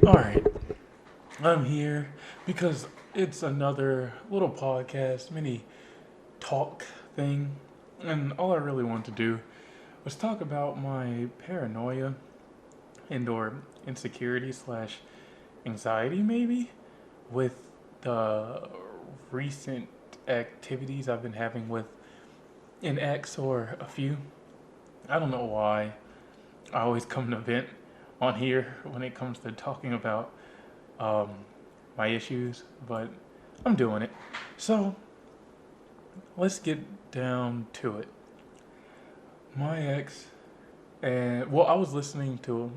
Alright, I'm here because it's another little podcast, mini talk thing. And all I really wanted to do was talk about my paranoia and or insecurity slash anxiety maybe with the recent activities I've been having with an ex or a few. I don't know why I always come to vent on here when it comes to talking about um, my issues, but I'm doing it. So let's get down to it. My ex, and well, I was listening to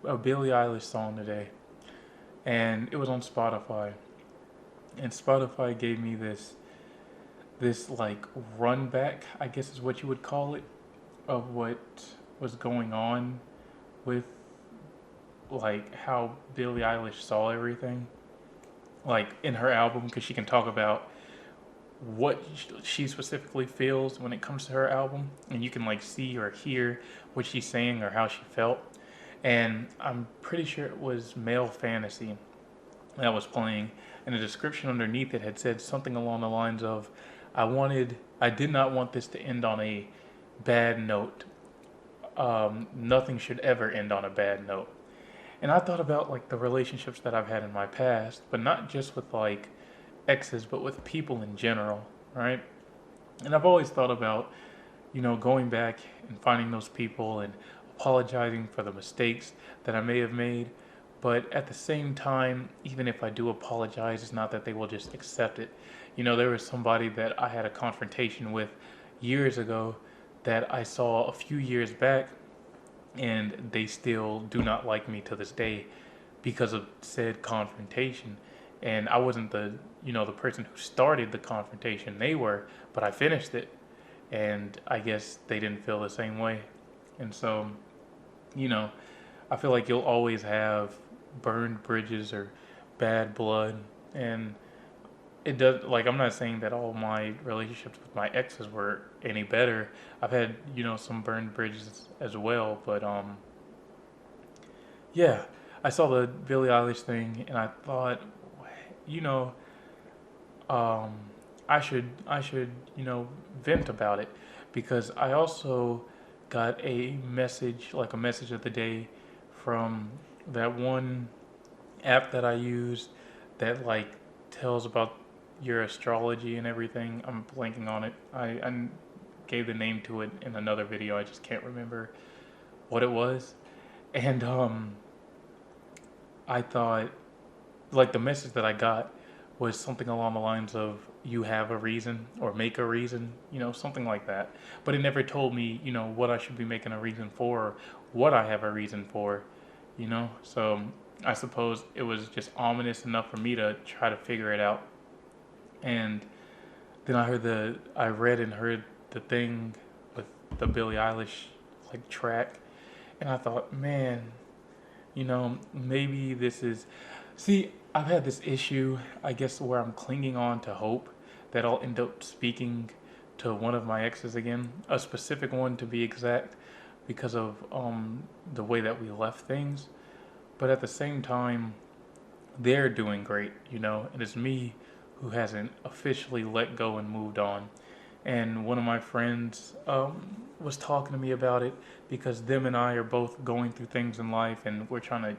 a Billie Eilish song today, and it was on Spotify, and Spotify gave me this like run back, I guess is what you would call it, of what was going on with like how Billie Eilish saw everything, like in her album, because she can talk about what she specifically feels when it comes to her album, and you can like see or hear what she's saying or how she felt. And I'm pretty sure it was Male Fantasy that was playing, and the description underneath it had said something along the lines of, I did not want this to end on a bad note. Nothing should ever end on a bad note. And I thought about like the relationships that I've had in my past, but not just with like exes, but with people in general, right? And I've always thought about, going back and finding those people and apologizing for the mistakes that I may have made. But at the same time, even if I do apologize, it's not that they will just accept it. There was somebody that I had a confrontation with years ago that I saw a few years back, and they still do not like me to this day because of said confrontation. And I wasn't the person who started the confrontation. They were, but I finished it, and I guess they didn't feel the same way. And so, you know, I feel like you'll always have burned bridges or bad blood, and it does, like, I'm not saying that all my relationships with my exes were any better. I've had, some burned bridges as well, but yeah, I saw the Billie Eilish thing and I thought, you know, um, I should vent about it, because I also got a message, like a message of the day, from that one app that I use that like tells about your astrology and everything. I'm blanking on it. I gave the name to it in another video. I just can't remember what it was. And I thought, like, the message that I got was something along the lines of, you have a reason or make a reason, something like that. But it never told me, what I should be making a reason for, or what I have a reason for. So I suppose it was just ominous enough for me to try to figure it out. And then I read and heard the thing with the Billie Eilish like track, and I thought, man, maybe this is. See, I've had this issue, I guess, where I'm clinging on to hope that I'll end up speaking to one of my exes again, a specific one to be exact, because of the way that we left things. But at the same time, they're doing great, and it's me who hasn't officially let go and moved on. And one of my friends was talking to me about it, because them and I are both going through things in life, and we're trying to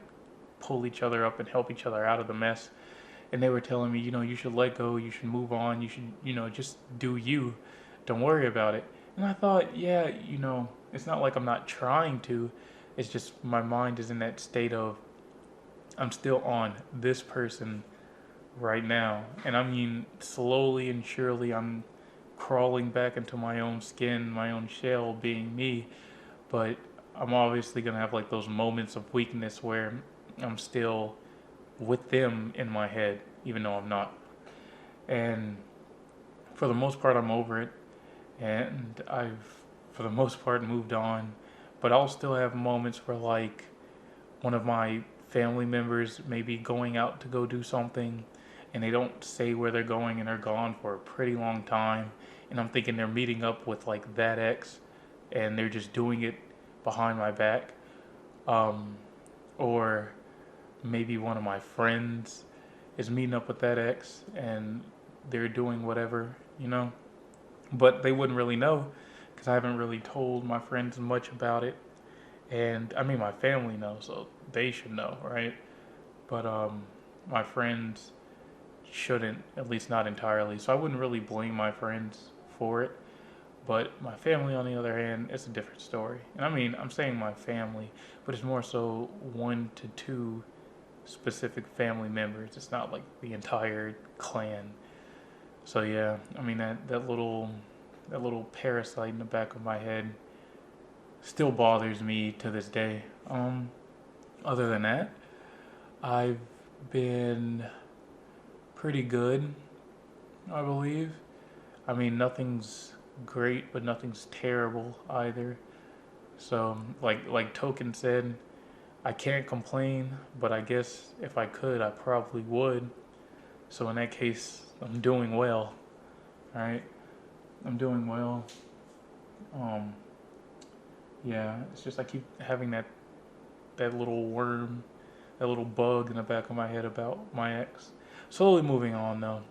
pull each other up and help each other out of the mess. And they were telling me, you should let go, you should move on, you should, just do you, don't worry about it. And I thought, yeah, it's not like I'm not trying to, it's just my mind is in that state of, I'm still on this person right now. And I mean, slowly and surely, I'm crawling back into my own skin, my own shell, being me. But I'm obviously going to have like those moments of weakness where I'm still with them in my head, even though I'm not. And for the most part, I'm over it. And I've, for the most part, moved on. But I'll still have moments where, like, one of my family members may be going out to go do something, and they don't say where they're going, and they're gone for a pretty long time. And I'm thinking they're meeting up with like that ex, and they're just doing it behind my back. Or maybe one of my friends is meeting up with that ex and they're doing whatever, you know. But they wouldn't really know because I haven't really told my friends much about it. And I mean, my family knows, so they should know, right? But my friends shouldn't, at least not entirely. So I wouldn't really blame my friends for it. But my family, on the other hand, it's a different story. And I mean, I'm saying my family, but it's more so one to two specific family members. It's not like the entire clan. So yeah, I mean that little parasite in the back of my head still bothers me to this day. Other than that, I've been pretty good, I believe. I mean, nothing's great, but nothing's terrible either. So, like Token said, I can't complain, but I guess if I could, I probably would. So in that case, I'm doing well. All right, I'm doing well. Um, yeah, it's just I keep having that little worm, that little bug in the back of my head about my ex. Slowly moving on though,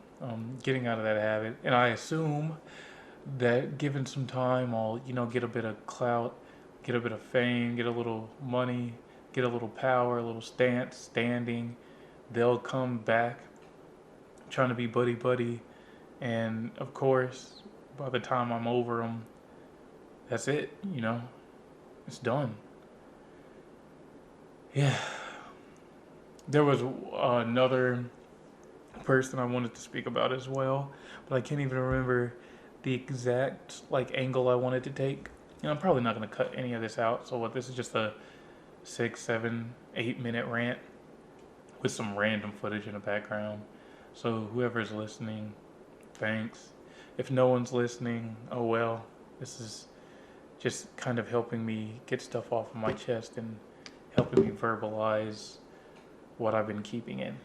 getting out of that habit, and I assume that given some time, I'll get a bit of clout, get a bit of fame, get a little money, get a little power, a little standing. They'll come back trying to be buddy buddy, and of course, by the time I'm over them, that's it. It's done. Yeah. There was another person I wanted to speak about as well, but I can't even remember the exact angle I wanted to take. I'm probably not going to cut any of this out. So what? This is just a 6, 7, 8 minute rant with some random footage in the background. So whoever's listening, thanks. If no one's listening, oh well. This is just kind of helping me get stuff off of my chest and helping me verbalize what I've been keeping in.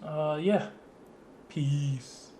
Yeah. Peace.